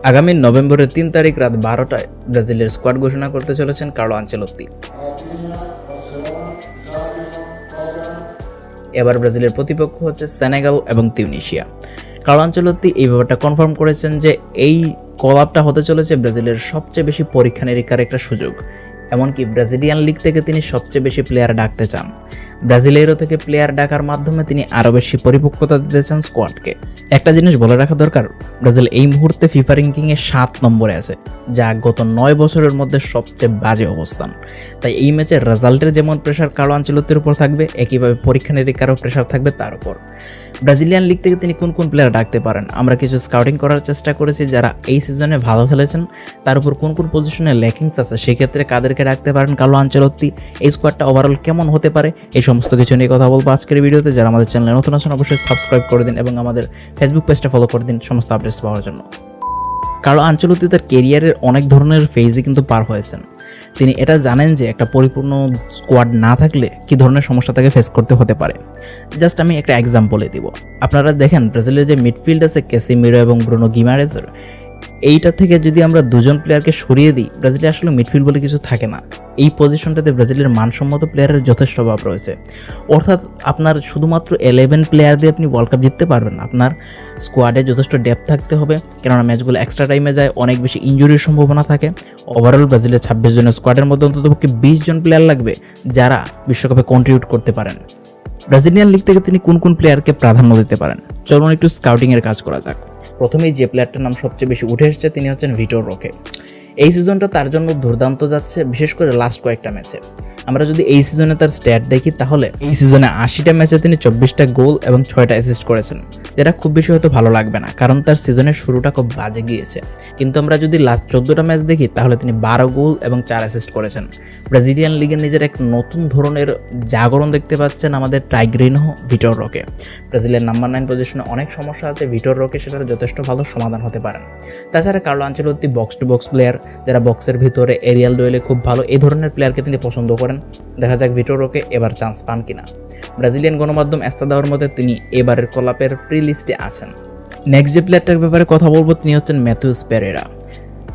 আগামী নভেম্বরের ৩ তারিখ রাত ১২টায় ব্রাজিলের স্কোয়াড ঘোষণা করতে চলেছেন কার্লো আনচেলত্তি। এবার ব্রাজিলের প্রতিপক্ষ হচ্ছে সেনেগাল এবং তিউনিশিয়া। কার্লো আনচেলত্তি এই ব্যাপারটা কনফার্ম করেছেন যে এই কল আপটা হতে চলেছে ব্রাজিলের সবচেয়ে বেশি পরীক্ষা নিরীক্ষার একটা সুযোগ। এমনকি ব্রাজিলিয়ান লিগ থেকে তিনি সবচেয়ে বেশি প্লেয়ার ডাকতে চান। ব্রাজিলেরও থেকে প্লেয়ার ডাকার মাধ্যমে তিনি আরও বেশি পরিপক্কতা দিতে চান স্কোয়াডকে। একটা জিনিস বলে রাখা দরকার, ব্রাজিল এই মুহূর্তে ফিফা র্যাঙ্কিংয়ে ৭ নম্বরে আছে, যা গত ৯ বছরের মধ্যে সবচেয়ে বাজে অবস্থান। তাই এই ম্যাচের রেজাল্টের যেমন প্রেশার কার্লো আনচেলত্তির উপর থাকবে, একইভাবে পরীক্ষা নিরীক্ষারও প্রেশার থাকবে তার উপর। ব্রাজিলিয়ান লিগ থেকে তিনি কোন কোন প্লেয়ার ডাকতে পারেন আমরা কিছু স্কাউটিং করার চেষ্টা করেছি, যারা এই সিজনে ভালো খেলেছেন, তার উপর কোন কোন পজিশনে ল্যাকিংস আছে, সেক্ষেত্রে কাদেরকে ডাকতে পারেন কার্লো আনচেলত্তি, এই স্কোয়াডটা ওভারঅল কেমন হতে পারে, এই সমস্ত কিছু নিয়ে কথা বলবো আজকের ভিডিওতে। যারা আমাদের চ্যানেলে নতুন আছেন অবশ্যই সাবস্ক্রাইব করে দিন এবং আমাদের ফেসবুক পেজটা ফলো করে দিন সমস্ত আপডেটস পাওয়ার জন্য। কার্লো আনচেলত্তি তার কেরিয়ারের অনেক ধরনের ফেজে কিন্তু পার হয়েছেন। তিনি এটা জানেন যে একটা পরিপূর্ণ স্কোয়াড না থাকলে কী ধরনের সমস্যা তাকে ফেস করতে হতে পারে। জাস্ট আমি একটা এক্সাম্পলে দিব। আপনারা দেখেন ব্রাজিলের যে মিডফিল্ড আছে ক্যাসিমিরো এবং ব্রুনো গিমারেজের, এইটা থেকে যদি আমরা দুজন প্লেয়ারকে সরিয়ে দিই, ব্রাজিলে আসলে মিডফিল্ড বলে কিছু থাকে না। এই পজিশনটাতে ব্রাজিলের মানসম্মত প্লেয়ারের যথেষ্ট অভাব রয়েছে। অর্থাৎ আপনার শুধুমাত্র 11 প্লেয়ার দিয়ে আপনি ওয়ার্ল্ড কাপ জিততে পারবেন না। আপনার স্কোয়াডে যথেষ্ট ডেপথ থাকতে হবে, কেননা ম্যাচগুলো এক্সট্রা টাইমে যায়, অনেক বেশি ইনজুরির সম্ভাবনা থাকে। ওভারঅল ব্রাজিলের 26 জনের স্কোয়াডের মধ্যে অন্ততপক্ষে 20 জন প্লেয়ার লাগবে যারা বিশ্বকাপে কন্ট্রিবিউট করতে পারেন। ব্রাজিলিয়ান লিগ থেকে তিনি কোন কোন প্লেয়ারকে প্রাধান্য দিতে পারেন, চলুন একটু স্কাউটিংয়ের কাজ করা যাক। প্রথমেই যে প্লেয়ারটার নাম সবচেয়ে বেশি উঠে এসেছে তিনি হচ্ছেন ভিটোর রোকে। এই সিজনটা তার জন্য দুর্দান্ত যাচ্ছে, বিশেষ করে লাস্ট কয়েকটা ম্যাচে। আমরা যদি এই সিজনে তার স্ট্যাট দেখি, তাহলে এই সিজনে 80টা ম্যাচে তিনি 24টা গোল এবং 6টা অ্যাসিস্ট করেছেন, যেটা খুব বেশি হয়তো ভালো লাগবে না, কারণ তার সিজনের শুরুটা খুব বাজে গিয়েছে। কিন্তু আমরা যদি লাস্ট 14টা ম্যাচ দেখি, তাহলে তিনি 12 গোল এবং 4 অ্যাসিস্ট করেছেন। ব্রাজিলিয়ান লিগের নিজের এক নতুন ধরনের জাগরণ দেখতে পাচ্ছেন আমাদের টাইগ্রিনহো ভিটোর রোকে। ব্রাজিলের নাম্বার 9 পজিশনে অনেক সমস্যা আছে, ভিটোর রোকে সেটার যথেষ্ট ভালো সমাধান হতে পারেন। তাছাড়া Carlo Ancelotti box to box player, যারা বক্সের ভিতরে এরিয়াল ডুয়েলে খুব ভালো, এই ধরনের প্লেয়ারকে তিনি পছন্দ করেন। দেখা যাক ভিটোর রোকে এবার চান্স পান কিনা। ব্রাজিলিয়ান গণমাধ্যম এস্তাদাওর মতে তিনি এবারের কলাপের প্রি লিস্টে আছেন। নেক্সট যে প্লেয়ারটার ব্যাপারে কথা বলবো তিনি হচ্ছেন ম্যাথিউস পেরেরা।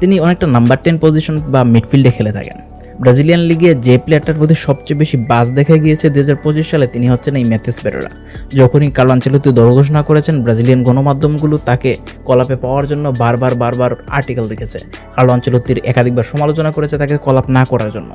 তিনি অনেকটা নাম্বার 10 পজিশন বা মিডফিল্ডে খেলে থাকেন। ব্রাজিলিয়ান লিগে যে প্লেয়ারটার প্রতি সবচেয়ে বেশি বাজ দেখা গিয়েছে 2025 সালে, তিনি হচ্ছেন এই ম্যাথিউস পেরেরা। যখনই কার্লো আনচেলত্তি দল ঘোষণা করেছেন, ব্রাজিলিয়ান গণমাধ্যমগুলো তাকে কলাপে পাওয়ার জন্য বারবার আর্টিকেল লিখেছে। কার্লো আনচেলত্তির একাধিকবার সমালোচনা করেছে তাকে কলাপ না করার জন্য।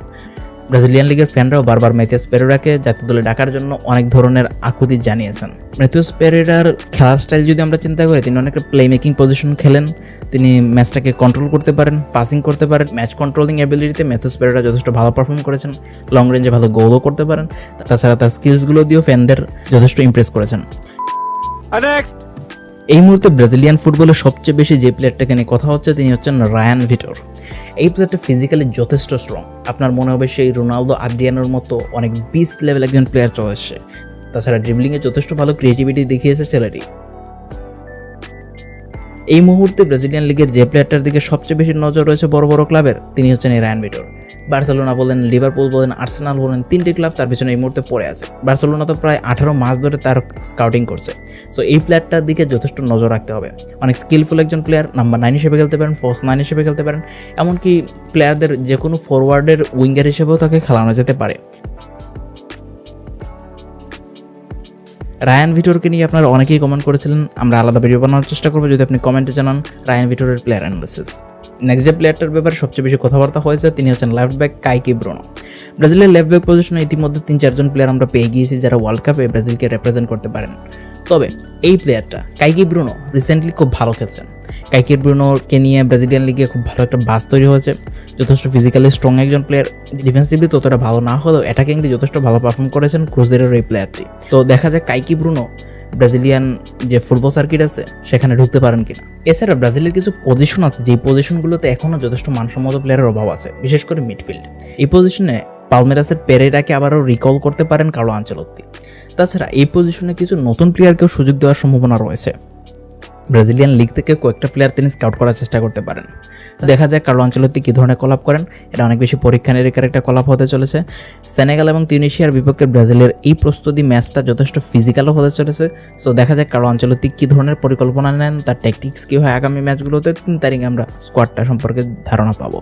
ব্রাজিলিয়ান লিগের ফ্যানরাও বারবার ম্যাথিউস পেরেরাকে জাতীয় দলে ডাকার জন্য অনেক ধরনের আকুতি জানিয়েছেন। ম্যাথিউস পেরেরার খেলার স্টাইল যদি আমরা চিন্তা করি, তিনি অনেকটা প্লে মেকিং পজিশন খেলেন, তিনি ম্যাচটাকে কন্ট্রোল করতে পারেন, পাসিং করতে পারেন। ম্যাচ কন্ট্রোলিং অ্যাবিলিটিতে ম্যাথিউস পেরেরা যথেষ্ট ভালো পারফর্ম করেছেন, লং রেঞ্জে ভালো গোলও করতে পারেন। তাছাড়া তার স্কিলসগুলো দিয়েও ফ্যানদের যথেষ্ট ইমপ্রেস করেছেন। এই মুহূর্তে ব্রাজিলিয়ান ফুটবলের সবচেয়ে বেশি যে প্লেয়ারটাকে নিয়ে কথা হচ্ছে তিনি হচ্ছেন রায়ান ভিটোর। এই প্লেয়ারটা ফিজিক্যালি যথেষ্ট স্ট্রং। আপনার মনে হবে সেই রোনালদো আদ্রিয়ানোর মতো অনেক বিস্ট লেভেল একজন প্লেয়ার চলে এসছে। তাছাড়া ড্রিবলিংয়ে যথেষ্ট ভালো ক্রিয়েটিভিটি দেখিয়েছে ছেলেটি। এই মুহূর্তে ব্রাজিলিয়ান লিগের যে প্লেয়ারটার দিকে সবচেয়ে বেশি নজর রয়েছে বড় বড় ক্লাবের, তিনি হচ্ছেন এই রায়ান ভিটোর। বার্সেলোনা বলেন, লিভারপুল বলেন, আর্সেনাল বলেন, 3টি ক্লাব তার পিছনে এই মুহূর্তে পড়ে আছে। বার্সেলোনা তো প্রায় 18 মাস ধরে তার স্কাউটিং করছে। সো এই প্লেয়ারটার দিকে যথেষ্ট নজর রাখতে হবে। অনেক স্কিলফুল একজন প্লেয়ার, নাম্বার 9 হিসেবে খেলতে পারেন, ফোর্স 9 হিসেবে খেলতে পারেন, এমনকি প্লেয়ারদের যে কোনো ফরওয়ার্ডের উইঙ্গার হিসেবেও তাকে খেলানো যেতে পারে। রায়ান ভিটোরকে নিয়ে আপনারা অনেকেই কমেন্ট করেছিলেন, আমরা আলাদা ভিডিও বানানোর চেষ্টা করবো যদি আপনি কমেন্টে জানান রায়ান ভিটোরের প্লেয়ার অ্যানালিসিস। নেক্সট যে প্লেয়ারটার ব্যাপারে সবচেয়ে বেশি কথাবার্তা হয়েছে তিনি হচ্ছেন লেফট ব্যাক কাইকি ব্রুনো। ব্রাজিলের লেফট ব্যাক পজিশনে ইতিমধ্যে 3-4 জন প্লেয়ার আমরা পেয়ে গিয়েছি যারা ওয়ার্ল্ড কাপে ব্রাজিলকে রিপ্রেজেন্ট করতে পারেন। তবে এই প্লেয়ারটা কাইকি ব্রুনো রিসেন্টলি খুব ভালো খেলছেন। কাইকি ব্রুনোকে নিয়ে ব্রাজিলিয়ান লিগে খুব ভালো একটা বাস তৈরি হয়েছে। যথেষ্ট ফিজিক্যালি স্ট্রং একজন প্লেয়ার, ডিফেন্সিভলি ততটা ভালো না হলেও অ্যাটাকিংলি যথেষ্ট ভালো পারফর্ম করেছেন ক্রুজেরের এই প্লেয়ারটি। তো দেখা যায় কাইকি ব্রুনো ব্রাজিলিয়ান যে ফুটবল সার্কিট আছে সেখানে ঢুকতে পারেন কিনা। এছাড়া ব্রাজিলের কিছু পজিশন আছে যেই পজিশনগুলোতে এখনও যথেষ্ট মানসম্মত প্লেয়ারের অভাব আছে, বিশেষ করে মিডফিল্ড। এই পজিশনে পালমেরাসের পেরেরাকে আবারও রিকল করতে পারেন কার্লো আনচেলত্তি। তাছাড়া এই পজিশনে কিছু নতুন প্লেয়ারকেও সুযোগ দেওয়ার সম্ভাবনা রয়েছে। ব্রাজিলিয়ান লিগ থেকে কয়েকটা প্লেয়ার তিনি স্কাউট করার চেষ্টা করতে পারেন। দেখা যায় কার্লো আনচেলত্তি কী ধরনের কলাপ করেন। এটা অনেক বেশি পরীক্ষা নিরীক্ষার একটা কলাপ হতে চলেছে। সেনেগাল এবং তিউনিশিয়ার বিপক্ষে ব্রাজিলের এই প্রস্তুতি ম্যাচটা যথেষ্ট ফিজিক্যালও হতে চলেছে। সো দেখা যায় কার্লো আনচেলত্তি কী ধরনের পরিকল্পনা নেন, তার ট্যাকটিক্স কী হয় আগামী ম্যাচগুলোতে। 3 তারিখে আমরা স্কোয়াডটা সম্পর্কে ধারণা পাবো।